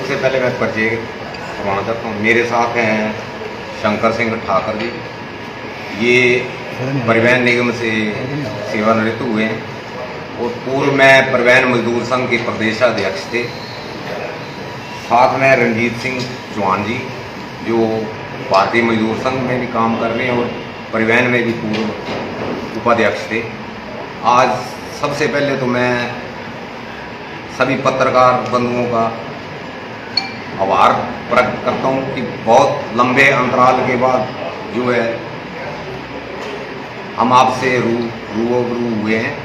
सबसे पहले मैं परिचय करवाना चाहता हूँ। मेरे साथ हैं शंकर सिंह ठाकर जी। ये परिवहन निगम से सेवानिवृत्त हुए हैं और पूर्व में परिवहन मजदूर संघ के प्रदेशाध्यक्ष थे। साथ में रणजीत सिंह चौहान जी, जो भारतीय मजदूर संघ में भी काम कर रहे हैं और परिवहन में भी पूर्व उपाध्यक्ष थे। आज सबसे पहले तो मैं सभी पत्रकार बंधुओं का आभार प्रकट करता हूँ कि बहुत लंबे अंतराल के बाद जो है हम आपसे रूबरू हुए हैं।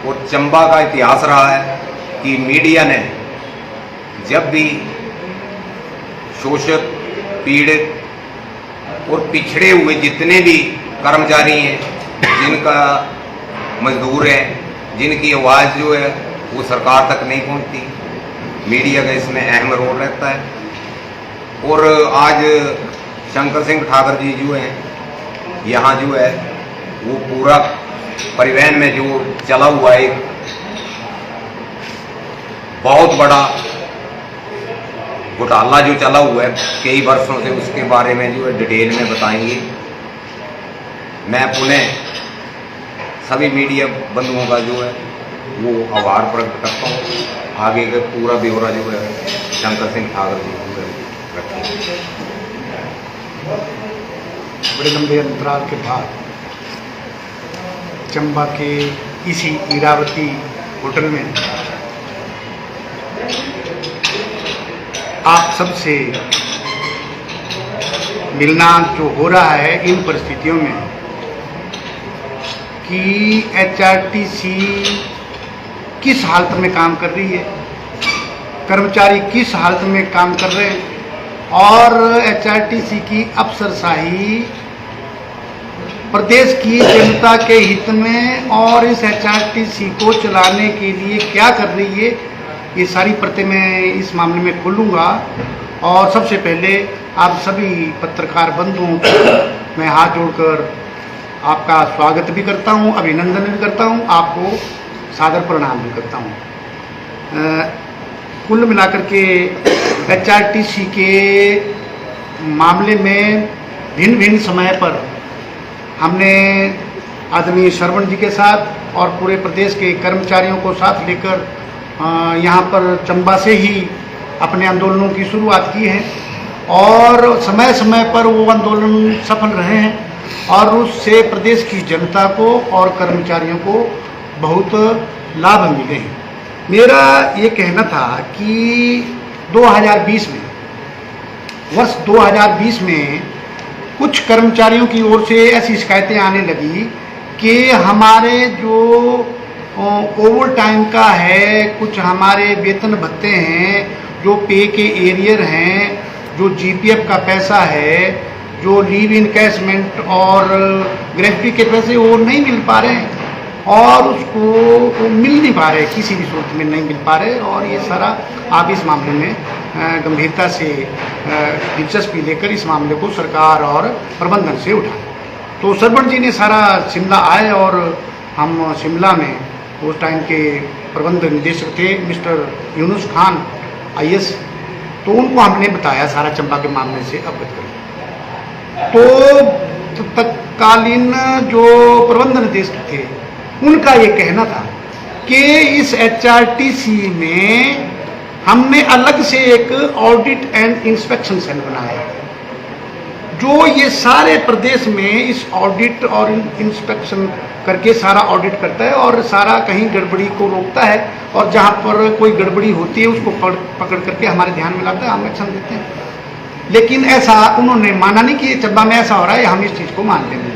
और चंबा का इतिहास रहा है कि मीडिया ने जब भी शोषित, पीड़ित और पिछड़े हुए जितने भी कर्मचारी हैं, जिनका मजदूर हैं, जिनकी आवाज़ जो है वो सरकार तक नहीं पहुंचती, मीडिया का इसमें अहम रोल रहता है। और आज शंकर सिंह ठाकर जी जो हैं यहाँ जो है वो पूरा परिवहन में जो चला हुआ है एक बहुत बड़ा घोटाला जो चला हुआ है कई वर्षों से, उसके बारे में जो है डिटेल में बताएंगे। मैं पुनः सभी मीडिया बंधुओं का जो है वो आभार प्रकट करता हूँ। आगे का पूरा ब्यौरा जो है शंकर सिंह ठाकर जी को रखेंगे। बड़े लंबे अंतराल के बाद चंबा के इसी इरावती होटल में आप सबसे मिलना जो हो रहा है इन परिस्थितियों में कि एचआरटीसी किस हालत में काम कर रही है, कर्मचारी किस हालत में काम कर रहे हैं और एचआरटीसी की अफसरशाही प्रदेश की जनता के हित में और इस एचआरटीसी को चलाने के लिए क्या कर रही है, ये सारी परतें मैं इस मामले में खोलूँगा। और सबसे पहले आप सभी पत्रकार बंधुओं को मैं हाथ जोड़कर आपका स्वागत भी करता हूँ, अभिनंदन भी करता हूँ, आपको सादर प्रणाम भी करता हूँ। कुल मिलाकर के एचआरटीसी के मामले में भिन्न भिन्न समय पर हमने आदरणीय श्रवण जी के साथ और पूरे प्रदेश के कर्मचारियों को साथ लेकर यहाँ पर चंबा से ही अपने आंदोलनों की शुरुआत की है और समय समय पर वो आंदोलन सफल रहे हैं और उससे प्रदेश की जनता को और कर्मचारियों को बहुत लाभ मिले हैं। मेरा ये कहना था कि 2020 में, वर्ष 2020 में कुछ कर्मचारियों की ओर से ऐसी शिकायतें आने लगी कि हमारे जो ओवर टाइम का है, कुछ हमारे वेतन भत्ते हैं, जो पे के एरियर हैं, जो जीपीएफ का पैसा है, जो लीव इनकैशमेंट और ग्रेजुटी के पैसे वो नहीं मिल पा रहे हैं और उसको वो मिल नहीं पा रहे, किसी भी सूरत में नहीं मिल पा रहे। और ये सारा आप इस मामले में गंभीरता से दिलचस्पी लेकर इस मामले को सरकार और प्रबंधन से उठाए। तो श्रवण जी ने सारा शिमला आए और हम शिमला में उस टाइम के प्रबंध निदेशक थे मिस्टर यूनुस खान IAS, तो उनको हमने बताया सारा चंबा के मामले से अवगत कर। तो तत्कालीन जो प्रबंध निदेशक थे उनका ये कहना था कि इस एचआरटीसी में हमने अलग से एक ऑडिट एंड इंस्पेक्शन सेल बनाया है जो ये सारे प्रदेश में इस ऑडिट और इंस्पेक्शन करके सारा ऑडिट करता है और सारा कहीं गड़बड़ी को रोकता है और जहाँ पर कोई गड़बड़ी होती है उसको पकड़ करके हमारे ध्यान में लाता है, हम एक्शन देते हैं। लेकिन ऐसा उन्होंने माना नहीं कि चंबा में ऐसा हो रहा है, हम इस चीज़ को मान लेंगे।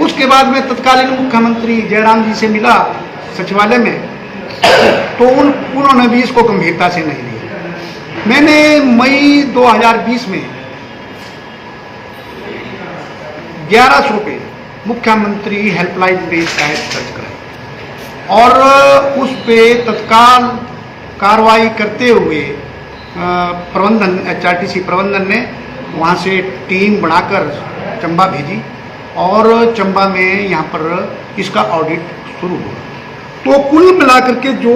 उसके बाद में तत्कालीन मुख्यमंत्री जयराम जी से मिला सचिवालय में, तो उन्होंने भी इसको गंभीरता से नहीं लिया। मैंने मई 2020 में 1100 पे मुख्यमंत्री हेल्पलाइन पे शिकायत दर्ज कराई और उस पे तत्काल कार्रवाई करते हुए प्रबंधन एचआरटीसी प्रबंधन ने वहाँ से टीम बनाकर चंबा भेजी और चंबा में यहाँ पर इसका ऑडिट शुरू हुआ। तो कुल मिलाकर के जो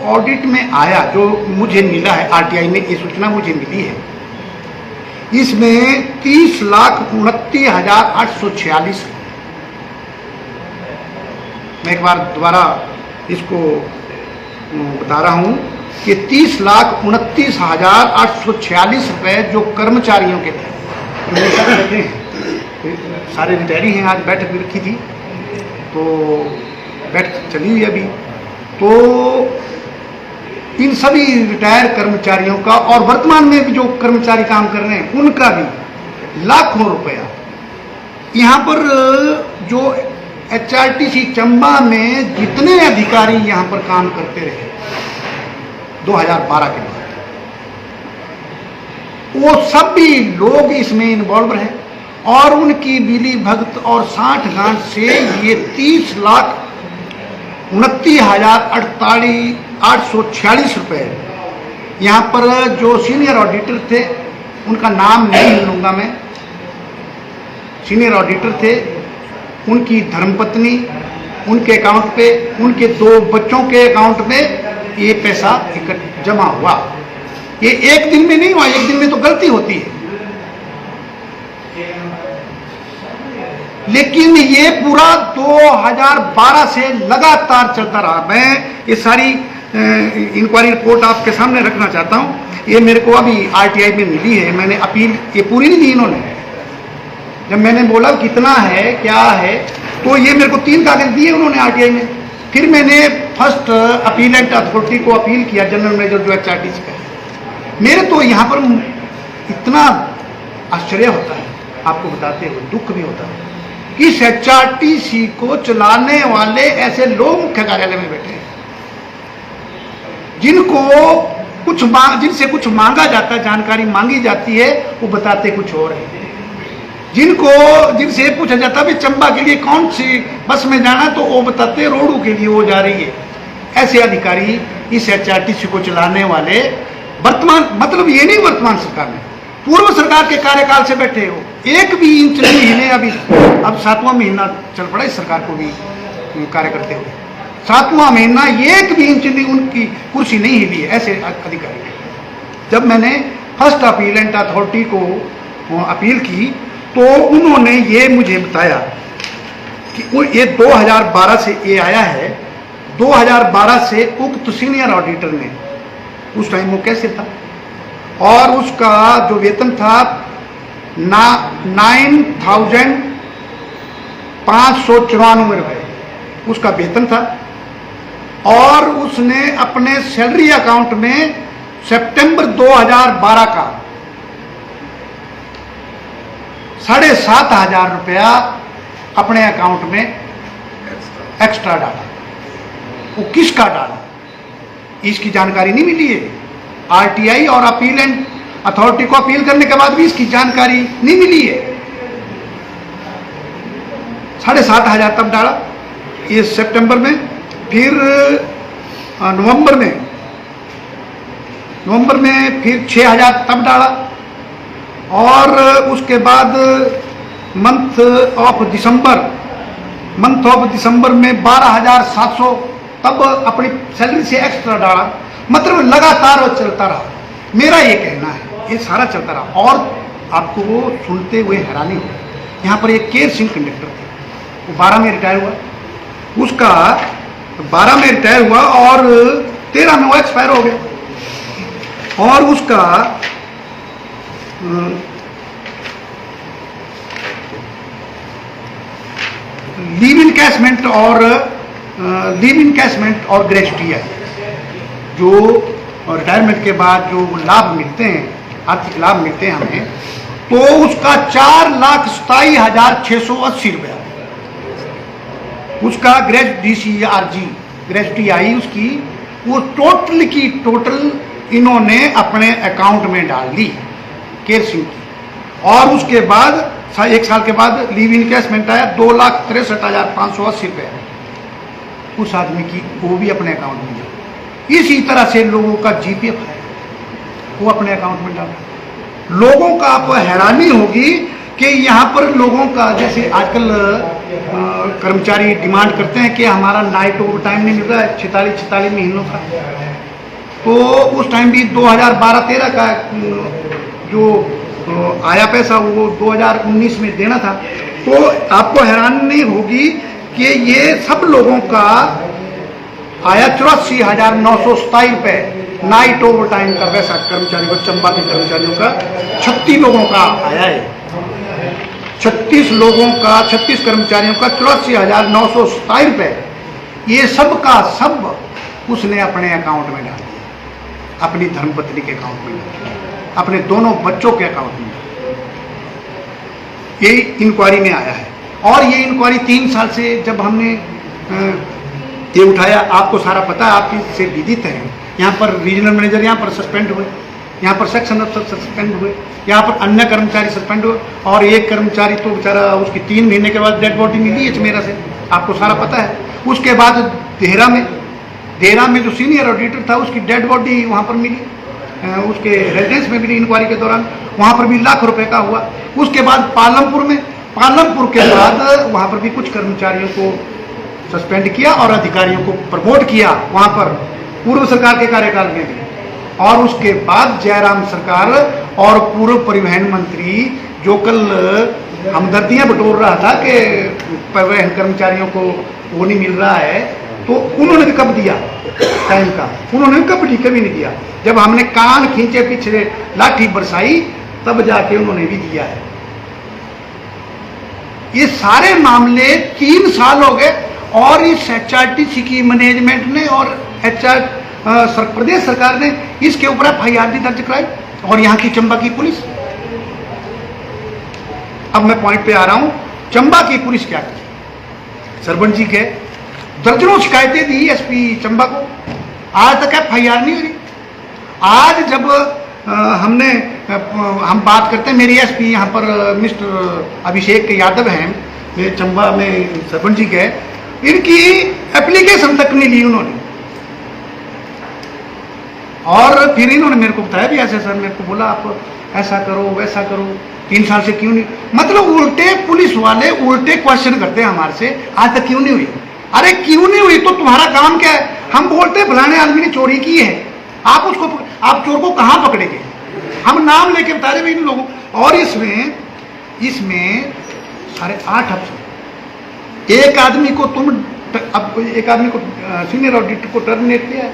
ऑडिट में आया, जो मुझे मिला है, आरटीआई में ये सूचना मुझे मिली है, इसमें 30,29,846। मैं एक बार दोबारा इसको बता रहा हूं कि 30,29,846 रुपए जो कर्मचारियों के थे, जो मेरे साथ रहते हैं, सारे रिटायरी हैं। आज बैठक भी रखी थी, तो बैठक चली हुई अभी। तो इन सभी रिटायर कर्मचारियों का और वर्तमान में भी जो कर्मचारी काम कर रहे हैं उनका भी लाखों रुपया यहाँ पर जो HRTC चंबा में जितने अधिकारी यहाँ पर काम करते रहे 2012 के बाद, वो सभी लोग इसमें इन्वॉल्व रहे और उनकी मिली भगत और साठ गांठ से ये 30,29,846 रुपए यहाँ पर जो सीनियर ऑडिटर थे, उनका नाम नहीं लूँगा मैं, सीनियर ऑडिटर थे, उनकी धर्मपत्नी, उनके अकाउंट पे, उनके 2 बच्चों के अकाउंट में ये पैसा जमा हुआ। ये एक दिन में नहीं हुआ, एक दिन में तो गलती होती है, लेकिन ये पूरा 2012 से लगातार चलता रहा। मैं ये सारी इंक्वायरी रिपोर्ट आपके सामने रखना चाहता हूँ। ये मेरे को अभी आरटीआई में मिली है, मैंने अपील, ये पूरी नहीं दी इन्होंने। जब मैंने बोला कितना है क्या है, तो ये मेरे को 3 कागज दिए उन्होंने आरटीआई में। फिर मैंने फर्स्ट अपीलेंट अथॉरिटी को अपील किया, जनरल मैनेजर जो HRTC का है। मेरे तो यहाँ पर इतना आश्चर्य होता है, आपको बताते हुए दुख भी होता है कि HRTC को चलाने वाले ऐसे लोग मुख्य कार्यालय में बैठे हैं, जिनसे कुछ मांगा जाता है, जानकारी मांगी जाती है, वो बताते कुछ और है। जिनसे पूछा जाता है चंबा के लिए कौन सी बस में जाना, तो वो बताते रोडू के लिए वो जा रही है। ऐसे अधिकारी इस HRTC को चलाने वाले वर्तमान, मतलब ये नहीं वर्तमान सरकार में, पूर्व सरकार के कार्यकाल से बैठे हो, एक भी इंच नहीं हिले। अब 7वां महीना चल पड़ा इस सरकार को भी कार्य करते हुए, 7वां महीना एक भी इंच नहीं उनकी कुर्सी नहीं हिली है ऐसे अधिकारी। जब मैंने फर्स्ट अपीलेंट अथॉरिटी को अपील की, तो उन्होंने ये मुझे बताया कि ये 2012 से ये आया है। 2012 से उक्त सीनियर ऑडिटर ने, उस टाइम वो कैसे था, और उसका जो वेतन था 9,594 रुपये उसका वेतन था। और उसने अपने सैलरी अकाउंट में सितंबर 2012 का 7,500 रुपया अपने अकाउंट में एक्स्ट्रा डाला। वो किसका डाला इसकी जानकारी नहीं मिली है। आरटीआई और अपीलेंट अथॉरिटी को अपील करने के बाद भी इसकी जानकारी नहीं मिली है। 7,500 तब डाला ये सितंबर में, फिर नवंबर में फिर 6,000 तब डाला, और उसके बाद मंथ ऑफ दिसंबर में 12,700 तब अपनी सैलरी से एक्स्ट्रा डाला। मतलब लगातार वो चलता रहा। मेरा ये कहना है ये सारा चलता रहा। और आपको वो सुनते हुए हैरानी हो, यहाँ पर एक केर सिंह कंडक्टर थे, वो 12 में रिटायर हुआ, उसका 12 में रिटायर हुआ और 13 में वो एक्सपायर हो गया। और उसका लीव इनकैशमेंट और ग्रेजुटी है, जो रिटायरमेंट के बाद जो लाभ मिलते हैं, आर्थिक लाभ मिलते हैं हमें, तो उसका 4,27,680 रुपया उसका ग्रेजुटी आई उसकी, वो टोटल की टोटल इन्होंने अपने अकाउंट में डाल दी केर सिंह की। और उसके बाद 1 साल के बाद लीव इनकैशमेंट आया 2,63,580 रुपये उस आदमी की, वो भी अपने अकाउंट में डाला। इसी तरह से लोगों का GPF है, वो अपने अकाउंट में डाला। लोगों का आपको हैरानी होगी कि यहाँ पर लोगों का, जैसे आजकल कर्मचारी डिमांड करते हैं कि हमारा नाइट ओवर टाइम नहीं मिल रहा है 46 महीनों का। तो उस टाइम भी 2012-13 का जो आया पैसा वो 2019 में देना था। तो आपको हैरानी होगी कि ये सब लोगों का आया 84,927 रुपये नाइट ओवर टाइम का पैसा कर्मचारी को, चंबा के कर्मचारियों का 36 लोगों का आया है। 36 कर्मचारियों का 84,927 रुपये, ये सब का सब उसने अपने अकाउंट में डाल दिया, अपनी धर्मपत्नी के अकाउंट में डाल दिया, अपने दोनों बच्चों के अकाउंट में। ये इंक्वायरी में आया है। और ये इंक्वायरी 3 साल से जब हमने ये उठाया, आपको सारा पता है, आप इससे विदित हैं। यहाँ पर रीजनल मैनेजर यहाँ पर सस्पेंड हुए, यहाँ पर सेक्शन अफसर सस्पेंड हुए, यहाँ पर अन्य कर्मचारी सस्पेंड हुए, और एक कर्मचारी तो बेचारा उसकी 3 महीने के बाद डेड बॉडी मिली है मेरा से, आपको सारा पता है। उसके बाद देहरा में जो सीनियर ऑडिटर था उसकी डेड बॉडी वहाँ पर मिली, उसके रेजिडेंस में मिली इंक्वायरी के दौरान, वहाँ पर भी लाख रुपए का हुआ। उसके बाद पालमपुर के बाद वहाँ पर भी कुछ कर्मचारियों को सस्पेंड किया और अधिकारियों को प्रमोट किया वहाँ पर पूर्व सरकार के कार्यकाल में भी। और उसके बाद जयराम सरकार और पूर्व परिवहन मंत्री जो कल हमदर्दियाँ बटोर रहा था कि परिवहन कर्मचारियों को वो नहीं मिल रहा है, तो उन्होंने भी कब दिया टाइम का, उन्होंने कभी नहीं दिया। जब हमने कान खींचे पीछे लाठी बरसाई तब जाके उन्होंने भी दिया है। ये सारे मामले 3 साल हो गए और इस HRTC की मैनेजमेंट ने और प्रदेश सरकार ने इसके ऊपर FIR भी दर्ज कराई, और यहाँ की चंबा की पुलिस। अब मैं पॉइंट पे आ रहा हूं, चंबा की पुलिस क्या की, सरपंच जी के दर्जनों शिकायतें दी SP चंबा को, आज तक FIR नहीं हुई। आज जब हम बात करते हैं, मेरी SP यहाँ पर मिस्टर अभिषेक यादव हैं, मेरे चंबा में सरपंच जी के, इनकी एप्लीकेशन तक नहीं ली उन्होंने। और फिर इन्होंने मेरे को बताया भी ऐसे, सर मेरे को बोला आप ऐसा करो वैसा करो, 3 साल से क्यों नहीं, मतलब उल्टे पुलिस वाले उल्टे क्वेश्चन करते हैं हमारे से, आज तक क्यों नहीं हुई। अरे क्यों नहीं हुई तो तुम्हारा काम क्या है। हम बोलते फलाने आदमी ने चोरी की है, आप चोर को कहाँ पकड़ेंगे, हम नाम लेके बता रहे इन लोगों। और इसमें 8.5 अफसर, एक आदमी को सीनियर ऑडिटर को टर्मिनेट किया,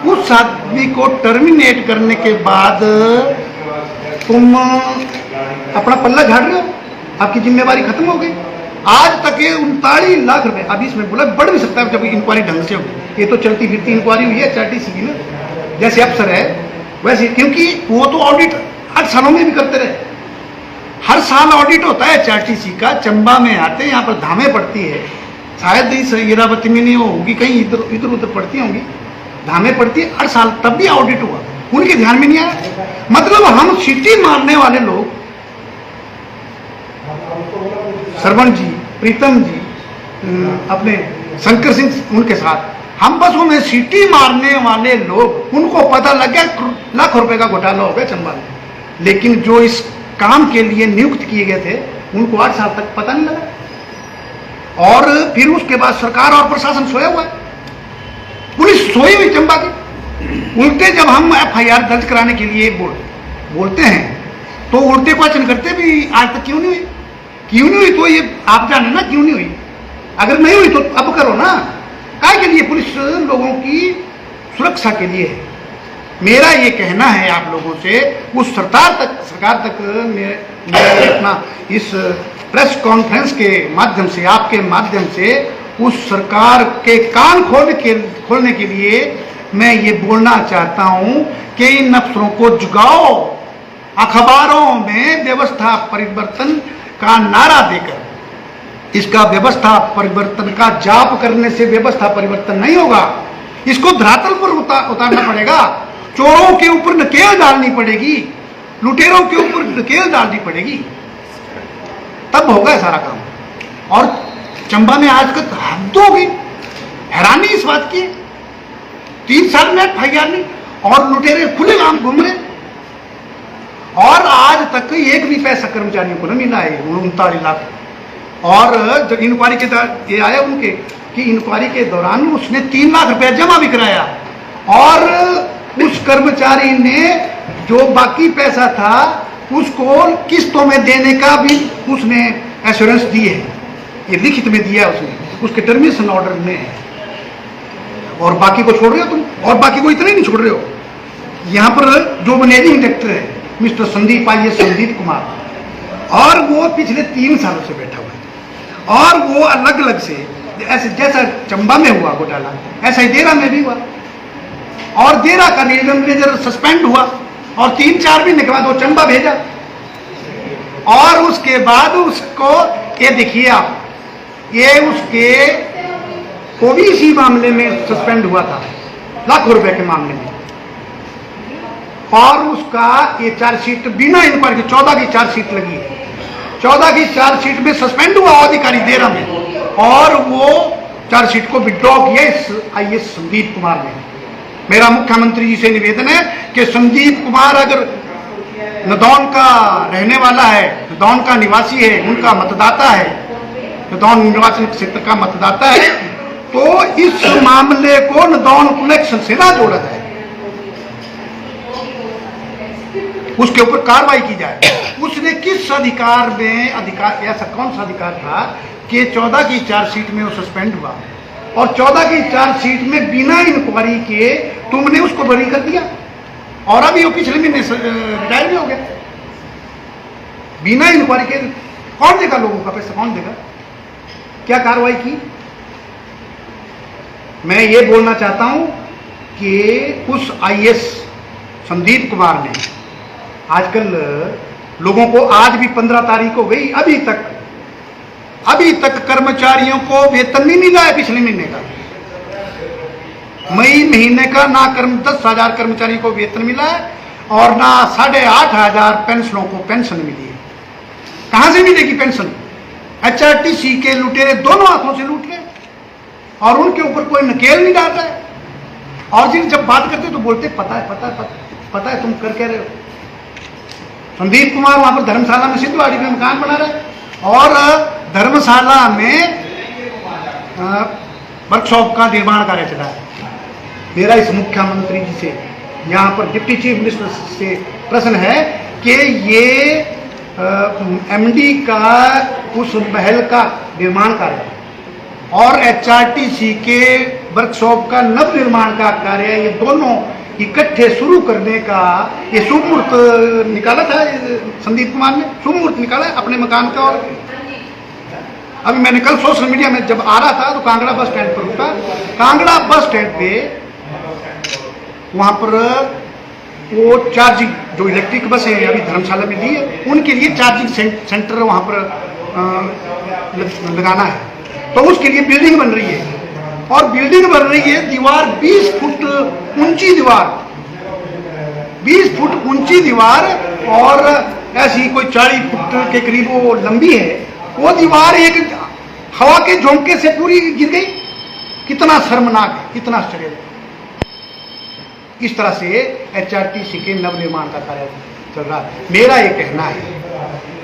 उस आदमी को टर्मिनेट करने के बाद तुम अपना पल्ला झाड़ रहे हो, आपकी जिम्मेवारी खत्म हो गई। आज तक ये 39 लाख रुपए, अभी इसमें बोला बढ़ भी सकता है जब इंक्वायरी ढंग से होगी। ये तो चलती फिरती इंक्वायरी हुई है HRTC की ना, जैसे अफसर है वैसे, क्योंकि वो तो ऑडिट 8 सालों में भी करते रहे, हर साल ऑडिट होता है HRTC का। चंबा में आते हैं, यहाँ पर धामें पड़ती है, शायद इस इरावती में नहीं होगी, कहीं इधर उधर पड़ती होंगी, धामें पड़ती है हर साल, तब भी ऑडिट हुआ, उनके ध्यान में नहीं आया। मतलब हम सीटी मारने वाले लोग, सरवण जी, प्रीतम जी, अपने शंकर सिंह उनके साथ, हम बस उन्हें सीटी मारने वाले लोग, उनको पता लग गया लाख रुपए का घोटाला हो गया चंबा में। लेकिन जो इस काम के लिए नियुक्त किए गए थे उनको 8 साल तक पता नहीं लगा। और फिर उसके बाद सरकार और प्रशासन सोया हुआ है, पुलिस सोई हुई चंबा की। उल्टे जब हम FIR दर्ज कराने के लिए बोलते हैं तो उल्टे क्वेश्चन करते भी, आज तक क्यों नहीं हुई, क्यों नहीं हुई। तो ये आप जाने ना क्यों नहीं हुई, अगर नहीं हुई तो अब करो ना। काय के लिए, पुलिस लोगों की सुरक्षा के लिए है। मेरा ये कहना है आप लोगों से, उस सरकार तक मैं अपना इस प्रेस कॉन्फ्रेंस के माध्यम से, आपके माध्यम से उस सरकार के कान खोलने के लिए मैं ये बोलना चाहता हूं कि इन अफसरों को जुगाओ, अखबारों में व्यवस्था परिवर्तन का नारा देकर, इसका व्यवस्था परिवर्तन का जाप करने से व्यवस्था परिवर्तन नहीं होगा, इसको धरातल पर उतारना पड़ेगा। चोरों के ऊपर नकेल डालनी पड़ेगी, लुटेरों के ऊपर नकेल डालनी पड़ेगी, तब होगा सारा काम। और चंबा में आज तक हद हो गई, हैरानी इस बात की, 3 साल में FIR नहीं, और लुटेरे खुलेआम घूम रहे, और आज तक एक भी पैसा कर्मचारियों को नहीं मिला है। 39 लाख और जब इंक्वायरी के ये आया उनके कि इंक्वायरी के दौरान उसने 3 लाख रुपया जमा भी कराया और उस कर्मचारी ने जो बाकी पैसा था उसको किस्तों में देने का भी उसने एश्योरेंस दी है, ये लिखित में दिया है उसने, उसके टर्मिनेशन ऑर्डर में है। और बाकी को छोड़ रहे हो तुम, और बाकी को इतने नहीं छोड़ रहे हो। यहाँ पर जो मैनेजिंग डायरेक्टर है मिस्टर संदीप आईएएस संदीप कुमार, और वो पिछले 3 सालों से बैठा हुआ है और वो अलग अलग से ऐसे जैसा चंबा में हुआ घोटाला ऐसा ही देरा में भी हुआ और देरा का रीजनल मैनेजर सस्पेंड हुआ और 3-4 महीने के बाद वो चंबा भेजा और उसके बाद उसको ये देखिए आप, ये उसके ओबीसी मामले में सस्पेंड हुआ था लाखों रुपए के मामले में और उसका ये चार्जशीट बिना इंक्वायरी के 14 की चार्जशीट लगी है, 14 की चार्जशीट में सस्पेंड हुआ अधिकारी देरा में और वो चार्जशीट को विड्रॉ किया इस आईएएस संदीप कुमार ने। मेरा मुख्यमंत्री जी से निवेदन है कि संदीप कुमार अगर नदौन का रहने वाला है, नदौन का निवासी है, उनका मतदाता है, नदौन निर्वाचन क्षेत्र का मतदाता है, तो इस मामले को नदौन कलेक्शन से ना जोड़ा जाए, उसके ऊपर कार्रवाई की जाए। उसने किस अधिकार में, अधिकार ऐसा कौन सा अधिकार था कि 14 की चार्जशीट में वो सस्पेंड हुआ और 14 की चार्जशीट में बिना इंक्वायरी के तुमने उसको बरी कर दिया और अभी वो पिछले महीने रिटायर भी हो गया बिना इंक्वायरी के। कौन देगा लोगों का पैसा, कौन देगा? क्या कार्रवाई की? मैं ये बोलना चाहता हूं कि उस आईएएस संदीप कुमार ने आजकल लोगों को, आज भी 15 तारीख हो गई, अभी तक कर्मचारियों को वेतन नहीं मिला है पिछले महीने का, मई महीने का ना 10,000 कर्मचारियों को वेतन मिला है और ना 8,500 पेंशनों को पेंशन मिली है। कहां से मिलेगी पेंशन? एचआरटीसी के लुटेरे दोनों हाथों से लूट रहे और उनके ऊपर कोई नकेल नहीं डाल रहा है और जिन जब बात करते तो बोलते पता है तुम कर क्या रहे हो। संदीप कुमार वहां पर धर्मशाला में सिद्धवाड़ी में मकान बना रहे और धर्मशाला में वर्कशॉप का निर्माण कार्य चला है। मेरा इस मुख्यमंत्री जी से, यहाँ पर डिप्टी चीफ मिनिस्टर से प्रश्न है कि ये एमडी का उस महल का निर्माण कार्य और एचआरटीसी के वर्कशॉप का नव निर्माण का कार्य, ये दोनों इकट्ठे शुरू करने का ये शुभ मुहूर्त निकाला था संदीप कुमार ने, शुभ मुहूर्त निकाला है अपने मकान का। और अभी मैंने कल सोशल मीडिया में जब आ रहा था तो कांगड़ा बस स्टैंड पर रुका, कांगड़ा बस स्टैंड पे वहां पर वो चार्जिंग जो इलेक्ट्रिक बस है अभी धर्मशाला में दी है, उनके लिए चार्जिंग सेंटर वहां पर लगाना है, तो उसके लिए बिल्डिंग बन रही है और बिल्डिंग बन रही है, दीवार 20 फुट ऊंची दीवार, 20 फुट ऊंची दीवार और ऐसी कोई 40 फुट के करीब वो लंबी है। वो दीवार एक हवा के झोंके से पूरी गिर गई। कितना शर्मनाक है, कितना आश्चर्य। इस तरह से एचआरटीसी के नवनिर्माण का कार्य चल रहा है। मेरा ये कहना है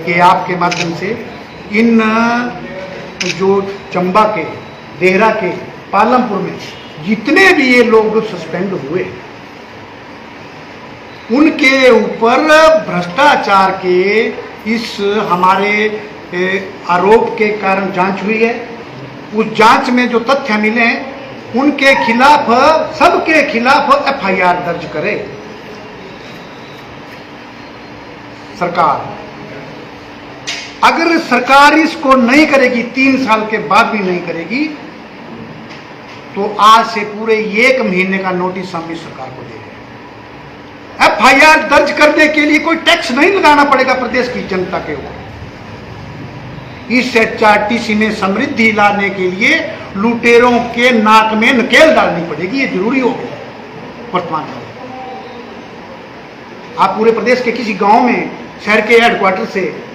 कि आपके माध्यम से इन जो चंबा के, देहरा के, पालमपुर में जितने भी ये लोग सस्पेंड हुए उनके ऊपर भ्रष्टाचार के इस हमारे आरोप के कारण जांच हुई है। उस जांच में जो तथ्य मिले हैं उनके खिलाफ, सबके खिलाफ एफआईआर दर्ज करे सरकार। अगर सरकार इसको नहीं करेगी, 3 साल के बाद भी नहीं करेगी, तो आज से पूरे 1 महीने का नोटिस हम इस सरकार को दे रहे हैं। एफआईआर दर्ज करने के लिए कोई टैक्स नहीं लगाना पड़ेगा प्रदेश की जनता के ऊपर। इस एचआरटीसी में समृद्धि लाने के लिए लुटेरों के नाक में नकेल डालनी पड़ेगी, ये जरूरी हो गया वर्तमान में। आप पूरे प्रदेश के किसी गांव में, शहर के हेडक्वार्टर से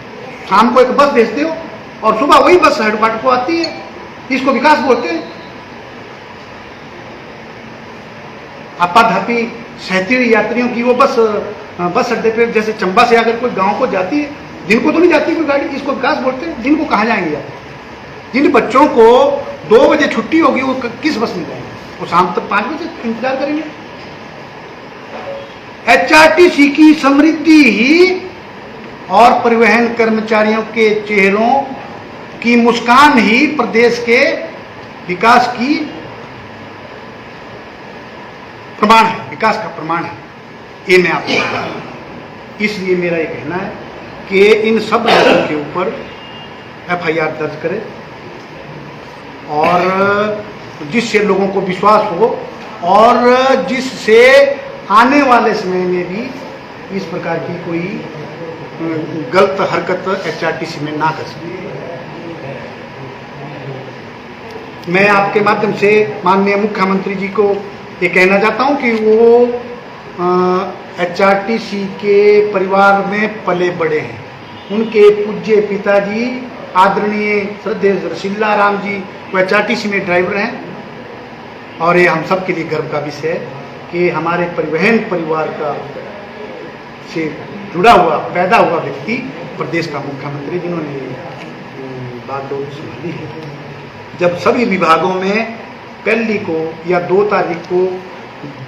शाम को एक बस भेजते हो और सुबह वही बस हेडक्वार्टर को आती है, इसको विकास बोलते हैं। आपाधापी 37 यात्रियों की वो बस अड्डे पे, जैसे चंबा से अगर कोई गांव को जाती है, दिन को तो नहीं जाती कोई गाड़ी, इसको विकास बोलते हैं। दिन को कहाँ जाएंगे आप? जिन बच्चों को 2 बजे छुट्टी होगी वो किस बस में जाएंगे? वो शाम तक 5 बजे इंतजार करेंगे। एचआरटीसी की समृद्धि ही और परिवहन कर्मचारियों के चेहरों की मुस्कान ही प्रदेश के विकास की प्रमाण है, विकास का प्रमाण है। ये मैं आपको बता रहा हूं। इसलिए मेरा ये कहना है कि इन सब लोगों के ऊपर एफआईआर दर्ज करें और जिससे लोगों को विश्वास हो और जिससे आने वाले समय में भी इस प्रकार की कोई गलत हरकत एचआरटीसी में ना कर सके। मैं आपके माध्यम से माननीय मुख्यमंत्री जी को ये कहना चाहता हूं कि वो एचआरटीसी के परिवार में पले बड़े हैं। उनके पूज्य पिताजी आदरणीय श्रद्धेय रसीला राम जी वो एचआरटीसी में ड्राइवर हैं और ये हम सब के लिए गर्व का विषय है कि हमारे परिवहन परिवार का से जुड़ा हुआ पैदा हुआ व्यक्ति प्रदेश का मुख्यमंत्री जिन्होंने बागडोर संभाली है। जब सभी विभागों में पहली को या 2 तारीख को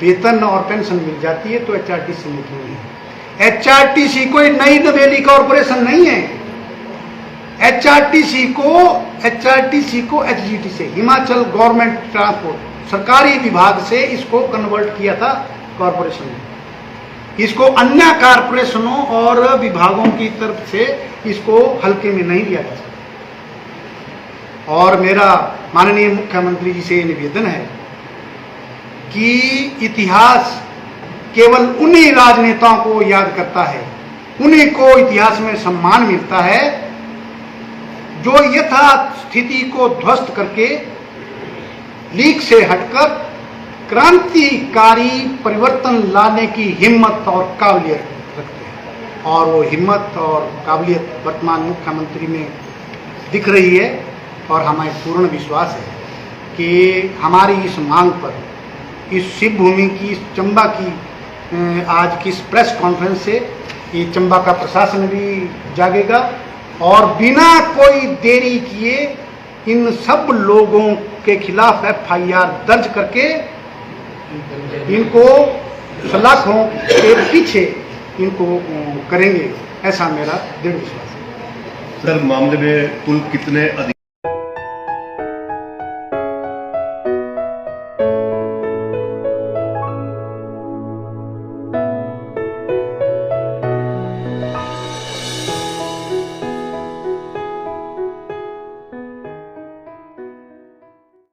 वेतन और पेंशन मिल जाती है तो एचआरटीसी में क्यों नहीं? एचआरटीसी कोई नई नवेली कॉरपोरेशन नहीं है। एचआरटीसी को एचजीटी से हिमाचल गवर्नमेंट ट्रांसपोर्ट सरकारी विभाग से इसको कन्वर्ट किया था कॉरपोरेशन में। इसको अन्य कॉरपोरेशनों और विभागों की तरफ से इसको हल्के में नहीं लिया जा सकता। और मेरा माननीय मुख्यमंत्री जी से निवेदन है कि इतिहास केवल उन्हीं राजनेताओं को याद करता है, उन्हीं को इतिहास में सम्मान मिलता है जो यथास्थिति को ध्वस्त करके लीक से हटकर क्रांतिकारी परिवर्तन लाने की हिम्मत और काबिलियत रखते हैं। और वो हिम्मत और काबिलियत वर्तमान मुख्यमंत्री में दिख रही है और हमें पूर्ण विश्वास है कि हमारी इस मांग पर, इस शिवभूमि की, इस चंबा की आज की इस प्रेस कॉन्फ्रेंस से ये चंबा का प्रशासन भी जागेगा और बिना कोई देरी किए इन सब लोगों के खिलाफ एफआईआर दर्ज करके इनको सलाखों के पीछे इनको करेंगे, ऐसा मेरा दृढ़ विश्वास है। सर, मामले में कुल कितने